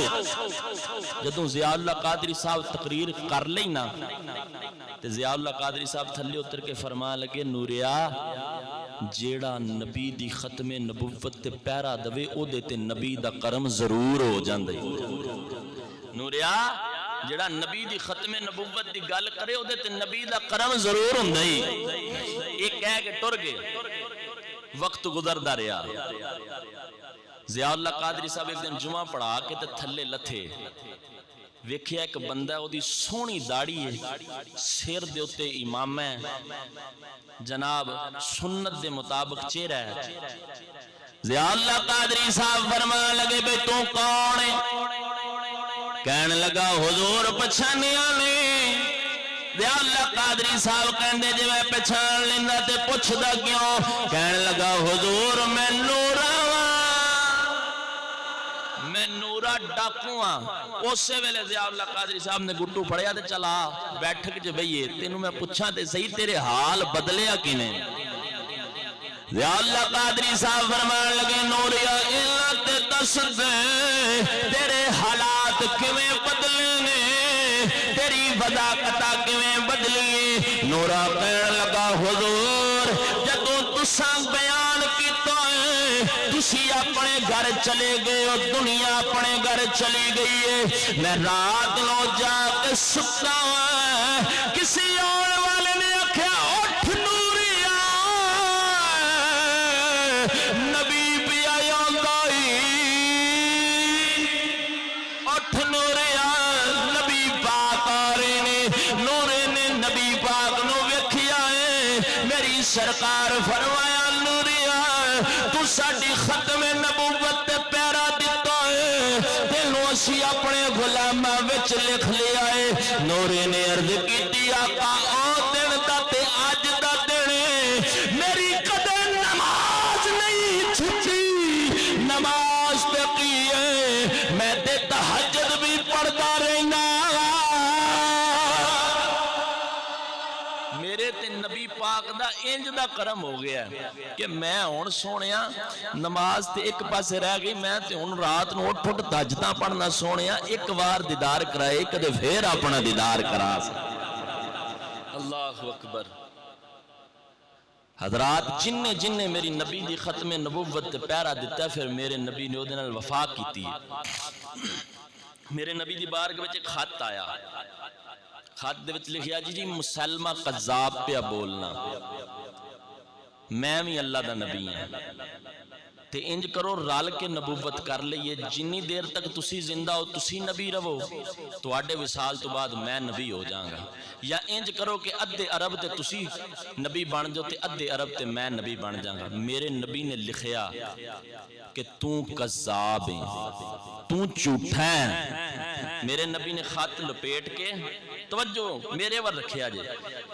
جدوں ضیاء اللہ قادری صاحب تقریر کر لئی نا تے ضیاء اللہ قادری صاحب تھلے اتر کے فرما لگے نوریا جیڑا نبی دی ختم نبوت تے پیرا دوے او دے تے نبی دا کرم ضرور ہو جاندے نوریا جڑا نبی دی ختم نبوت دی گل کرے او دے تے نبی دا کرم ضرور ہوندا ہی ایک کہہ کے ٹر گئے وقت گزردا رہیا ضیاء اللہ قادری صاحب ایک دن جمعہ پڑھا کے تے تھلے لتھے ویکھیا ایک بندہ او دی سونی داڑھی ہے سر دے اوتے امام ہے جناب سنت دے مطابق چہرہ ہے ضیاء اللہ قادری صاحب فرمان لگے بے تو کون ہے کہنے لگا حضور پچھانیاں نے ضیاء اللہ قادری صاحب کہندے جے میں پہچان لینا تے پوچھدا کیوں کہنے لگا حضور میں نورا میں نورا ڈاکو ہاں اسے ویلے ضیاء اللہ قادری صاحب نے گڈو پھڑیا تے چلا بیٹھک چ بئیے تینوں میں پوچھاں تے صحیح تیرے حال بدلیا کیویں ضیاء اللہ قادری صاحب فرمان لگے نوریا اللہ تے دس دے تیرے حالات کیویں بدلے نے تیری وضاحت کیویں بدلی نورا کہن لگا حضور جدوں تساں بیان کیتا ہے تسی اپنے گھر چلے گئے اور دنیا اپنے گھر چلی گئی ہے میں رات نو جا کے ستا کسی اور والے نے آکھیا اٹھ نوریا نبی پیا آندا اٹھ نوریا نبی پاک آ رہے نے نورے نے نبی پاک نو ویکھیا ہے میری سرکار فرمایا نوریا تو ساڈی ختم نبوت تے پیرا دتا ہے تینوں اسی اپنے غلاماں وچ لکھ لیا ہے نورے نے عرض کیتی آقا او دن دا تے اج دا دن میری کدے نماز نہیں چھٹی نماز تے کی ہے میں تے تہجد بھی پاک دا انج دا کرم ہو گیا کہ میں ہن سونیا نماز تے ایک پاسے رہ گئی میں تے ہن رات نو اٹھ اٹھ تہجداں پڑھنا سونیا ایک وار دیدار کرائے کدے پھر اپنا دیدار کرا اللہ اکبر حضرات جن نے میری نبی دی ختم نبوت تے پیرا دیتا ہے پھر میرے نبی نے اودے نال وفا کیتی ہے میرے نبی دی بارگاہ وچ ایک خط آیا خط دے وچ لکھیا جی مسلمہ قذاب پہ بولنا میں بھی اللہ دا نبی ہیں تے انج کرو رال کے نبوت کر لئیے جنی دیر تک تسی زندہ ہو تسی نبی رہو تو آڈے وصال تو بعد میں نبی ہو جاؤں گا یا انج کرو کہ ادھے عرب تے تسی نبی بن جو تے ادھے عرب تے میں نبی بن جاؤں گا میرے نبی نے لکھیا کہ توں قذاب ہیں توں جھوٹا ہے میرے نبی نے خط لپیٹ کے توجہ میرے ور رکھیا جے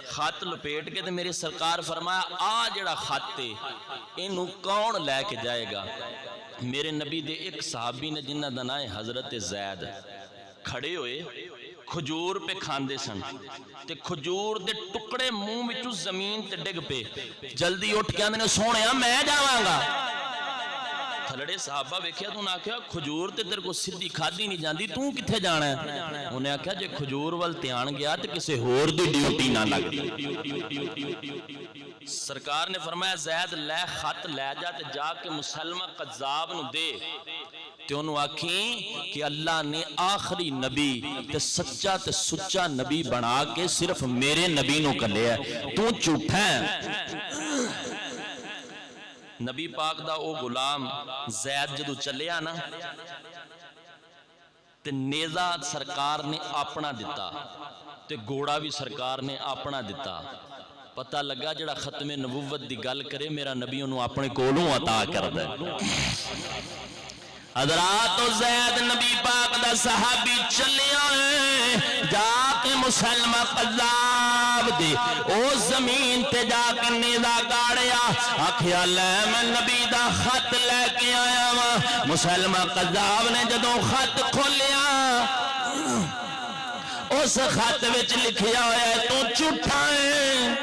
خط لپیٹ کے تے میرے سرکار فرمایا آ جڑا خط تے انہوں کون لے کے جائے گا میرے نبی دے ایک صحابی نے جنہ دنائے حضرت زید کھڑے ہوئے کھجور پہ کھاندے سن تے کھجور دے ٹکڑے منہ وچوں زمین تے ڈگ پہ جلدی اٹھ کے آندے نے سونیا میں جاواں گا تھلڑے صحابہ ویکھیا تو نہ کہا کھجور تے تیرے کو سدھی کھادی نہیں جاندی تو کتھے جانا ہے انہیں آکھیا جے کھجور وال دھیان گیا تے کسے ہور دی ڈیوٹی نہ لگ سرکار نے فرمایا زید لے خط لے جا تے جا کے مسلمہ قذاب نو دے تے انہوں آکھیں کہ اللہ نے آخری نبی تے سچا تے سچا نبی بنا کے صرف میرے نبی نو کر لیا تو جھوٹا ہے نبی پاک دا او غلام زید جدو چلیا نا تے نیزہ سرکار نے اپنا دیتا تے گھوڑا بھی سرکار نے اپنا دیتا پتہ لگا جڑا ختم نبوت دی گل کرے میرا نبی انہوں اپنے کولوں عطا کر دے حضرات زید نبی پاک دا صحابی چلیا ہے جا کے مسلمہ قذاب دے او زمین تے جا کے نیزہ گاڑیا آکھیا لے میں نبی دا خط لے کے آیا ہوا مسلمہ قذاب نے جدوں خط کھولیا اس خط وچ لکھیا ہویا ہے تو جھوٹا ہے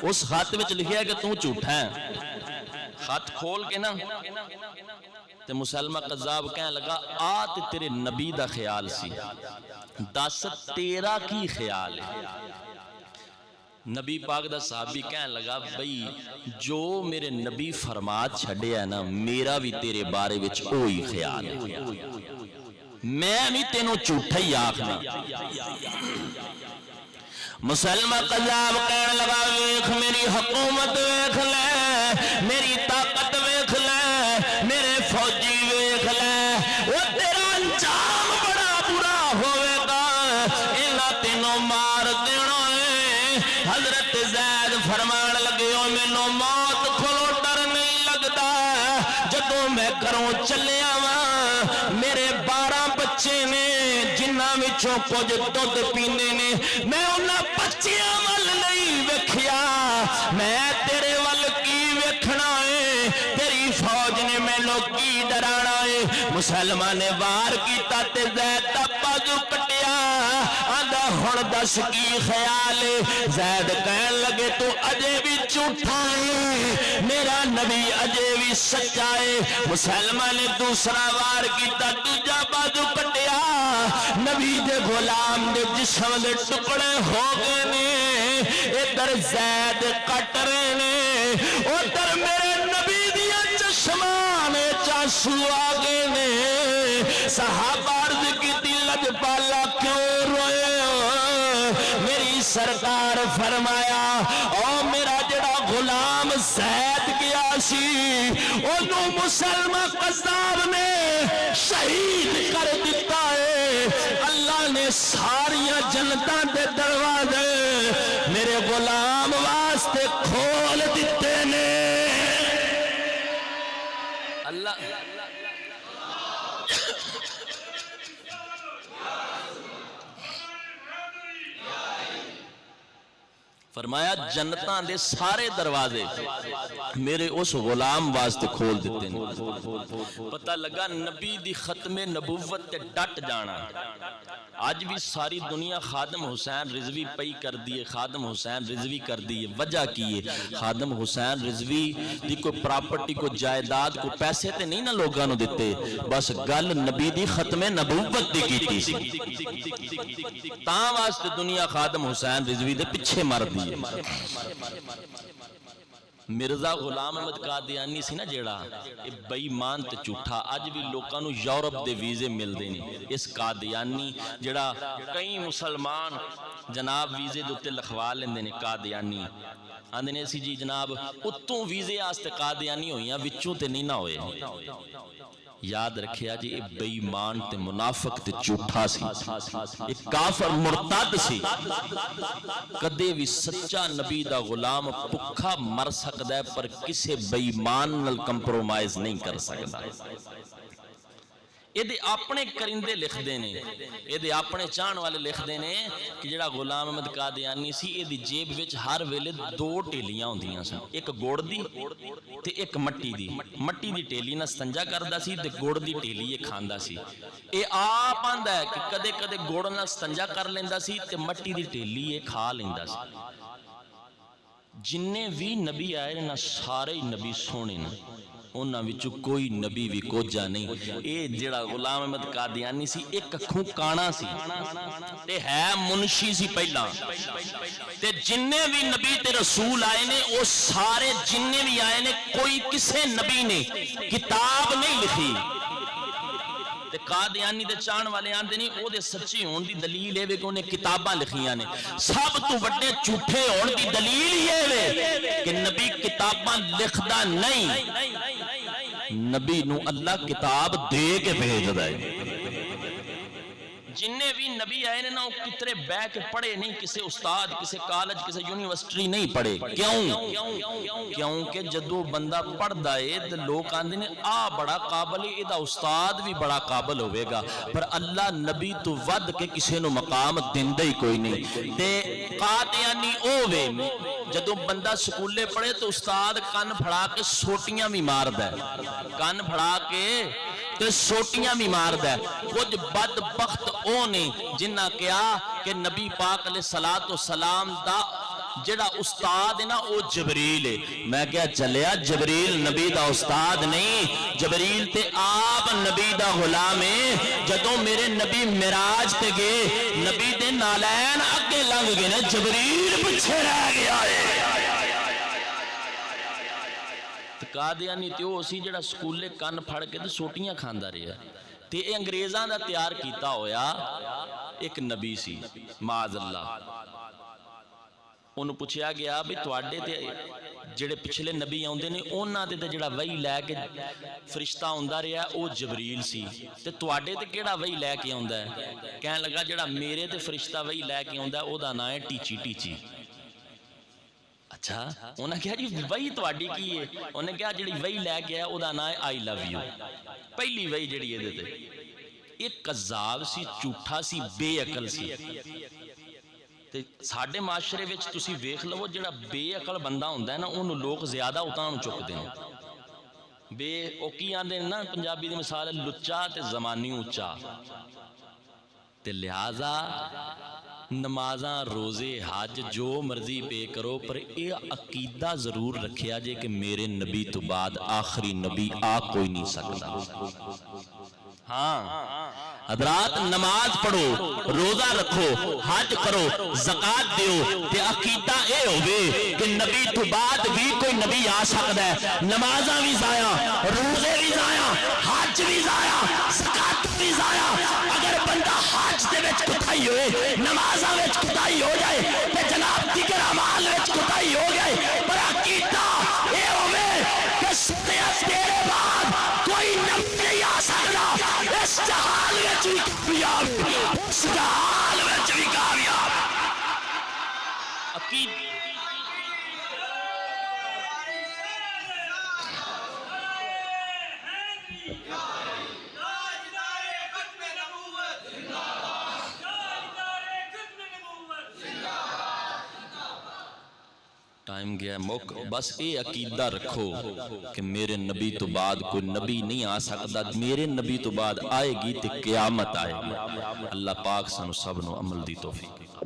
اس خط وچ لکھیا ہے کہ تو جھوٹا ہے خط کھول کے نا تے مسلمہ قذاب کہنے لگا آت تیرے نبی دا خیال سی دس تیرا کی خیال ہے نبی پاک دا صحابی کہنے لگا بھئی جو میرے نبی فرمات چھڑے ہے نا میرا بھی تیرے بارے وچ اوہی خیال ہے میں بھی تینوں جھوٹا ہی آکھنا مسلمہ قذاب کہنے لگا ویکھ میری حکومت ویکھ لے میری طاقت ویکھ لے میرے فوجی ویکھ لے وہ تیرا انجام بڑا برا ہوئے گا انہاں تینوں مار دینا ہے حضرت زید فرمان لگے ہو مینوں موت کھولو ڈر نہیں لگتا جدوں میں کروں چلے آواں میرے 12 بچے نے جنہ وچوں کچھ دودھ پیندے نے میں انہاں بچیاں ول نہیں ویکھیا میں تیرے ول کی ویکھنا ہے تیری فوج نے مینوں کی ڈرانا ہے مسلمہ نے وار کیتا تے زید دا بازو کٹیا آندا ہن دس کی خیال ہے زید کہن لگے تو اجے بھی جھوٹا ہے میرا نبی اجے بھی سچا ہے مسلمہ نے دوسرا وار کیتا دوجا بازو کٹیا نبی دے غلام دے جسم دے ٹکڑے ہو گئے نے ادھر زید کٹ رہے نے ادھر میرے نبی دیا چشمان چاشو آگے نے صحابہ عرض کی لج پالا کیوں روئے میری سرکار فرمایا او میرا جڑا غلام زید گیا سی انہوں مسلمہ قذاب نے شہید کر دیتا ہے اللہ نے ساریاں جنتاں دے دروازے میرے غلام واسطے کھول دیتے نے اللہ فرمایا جنتاں دے سارے دروازے میرے اس غلام واسطے کھول دیتے ہیں پتہ لگا نبی دی ختم نبوت تے ڈٹ جانا اج بھی ساری دنیا خادم حسین رضوی پئی کر دیے، خادم حسین رضوی کر دیے۔ وجہ کی ہے خادم حسین رضوی دی کوئی پراپرٹی، کوئی جائیداد، کوئی پیسے تے نہیں نا لوگاں نو دیتے، بس گل نبی دی ختم نبوت دی کیتی سی، تاں واسطے دنیا خادم حسین رضوی دے پیچھے مر دی ہے۔ مرزا غلام احمد قادیانی سی نا جیڑا، یہ بے ایمان تے جھوٹا، اج بھی لوکاں نو یورپ دے ویزے ملدے نے۔ اس قادیانی جیڑا کئی مسلمان جناب ویزے دے تے لکھوا لیندے نے، قادیانی آندے نے سی جی جناب اتوں ویزے آستے قادیانی ہوئیاں وچوں تے نہیں نہ ہوئے۔ یاد رکھیا جی، یہ بے ایمان تے منافق تے جھوٹا سی، یہ کافر مرتد سی۔ کدے بھی سچا نبی دا غلام بھکھا مر سکدا ہے پر کسے بے ایمان نال کمپرومائز نہیں کر سکدا۔ یہ دے اپنے کرندے لکھ دینے، یہ دے اپنے چاہن والے لکھ دینے کہ جڑا غلام احمد قادیانی سی، یہ دی جیب وچ ہر ویلے دو ٹیلیاں ہوندیاں سن، ایک گوڑ دی تے ایک مٹی دی۔ مٹی دی ٹیلی نہ استنجا کردا سی تے گوڑ دی ٹیلی یہ کھاندا سی۔ یہ آپ آندا ہے کہ کدے کدے گوڑ نہ استنجا کر لیندا سی تے مٹی دی ٹیلی یہ کھا لیندا سی۔ جننے بھی نبی آئے نا سارے نبی سونے نا، انہاں وچوں کوئی نبی بھی کوجا نہیں۔ اے جڑا غلام احمد قادیانی سی ایک کھوں کانا سی تے ہے منشی سی پہلا، تے جننے بھی نبی تے رسول آئے نے وہ سارے جننے بھی آئے نے کوئی کسے نبی نے کتاب نہیں لکھی۔ تے قادیانی دے چاہن والے آندے نہیں او دے سچے ہون دی دلیل ہے کہ انہیں کتاباں لکھیاں نے۔ سب تو بڑے جھوٹے ہون دی دلیل یہ ہے کہ نبی کتاباں لکھدا نہیں، نبی نو اللہ کتاب دے کے بھیج دے۔ جننے بھی نبی آئے نا وہ کترے بے کے پڑھے نہیں، کسے استاد، کسے کالج، کسے یونیورسٹری نہیں پڑھے۔ کیوں؟ کیونکہ جدو بندہ پڑھ دائے تو لوگ آندے نے آ بڑا قابل ہے، ادھا استاد بھی بڑا قابل ہوئے گا، پر اللہ نبی تو ود کے کسے نو مقام دندے ہی کوئی نہیں۔ تے قادیانی اووے جدو بندہ سکولے پڑھے تو استاد کان پھڑا کے سوٹیاں بھی مار دے، کان پھڑا کے تے سوٹیاں بھی مار دے۔ کچھ بدبخت او نے جنہ کیا کہ نبی پاک علیہ السلام دا جڑا استاد ہے نا او جبریل ہے۔ میں کیا چلیا جبریل نبی دا استاد نہیں، جبریل تے آپ نبی دا غلام ہے۔ جدوں میرے نبی معراج تے گئے، نبی دے نالین اگے لنگ گئے نا، جبریل پیچھے رہ گیا ہے۔ قادیانی تے او سی جڑا سکولے کن پھڑ کے تے سوٹیاں کھاندا رہیا، تے اے انگریزاں دا تیار کیتا ہویا ایک نبی سی معاذ اللہ۔ انہوں پوچھیا گیا بھی تواڈے تے جڑے پچھلے نبی آوندے نے انہاں تے جڑا وحی لے کے فرشتہ ہوندا رہیا او جبریل سی، تے تواڈے تے کیڑا وحی لے کے آوندا ہے؟ کہن لگا جڑا میرے تے فرشتہ وحی لے کے آوندا ہے او دا نام ہے ٹیچی ٹیچی۔ اچھا انہاں کہا جی وحی تواڈی کی ہے؟ انہاں کہا جڑی وحی لے کے آیا او دا نام ہے آئی لو یو، پہلی وحی جڑی ہے تے ایک قذاب سی، جھوٹا سی، بے عقل سی۔ تے ساڈے معاشرے وچ تسی ویکھ لو جڑا بے عقل بندہ ہوندا ہے نا اونوں لوگ زیادہ اتاں چک دے بے او کی آندے نا پنجابی دی مثال ہے لچا تے زمانی اونچا۔ تے لہذا نمازاں روزے حج جو مرضی پہ کرو پر اے عقیدہ ضرور رکھیا جے کہ میرے نبی تو بعد آخری نبی آ کوئی نہیں سکتا۔ ہاں حضرات نماز پڑھو، روزہ رکھو، حج کرو، زکاة دیو، تے عقیدہ اے ہوئے کہ نبی تو بعد بھی کوئی نبی آ سکتا ہے۔ نمازاں بھی ضائع، روزے بھی ضائع، حج بھی ضائع، زکاة بھی ضائع۔ اگر بندہ حج دے وچ کوتاہی ہوئے، نمازاں وچ کوتاہی ہو جائے، تے جناب دیگر اعمال وچ کوتاہی ہو گئے، پر عقیدہ اے ہوئے کہ سنت تیرے بعد کوئی نبی نہیں آ سکتا۔ اس جہال وچ بھی کامیاب، اس جہال وچ بھی کامیاب۔ عقیدہ ٹائم گیا موقع بس یہ عقیدہ رکھو کہ میرے نبی تو بعد کوئی نبی نہیں آ سکتا میرے نبی تو بعد آئے گی تے قیامت آئے گی اللہ پاک سانو سب نو عمل دی توفیق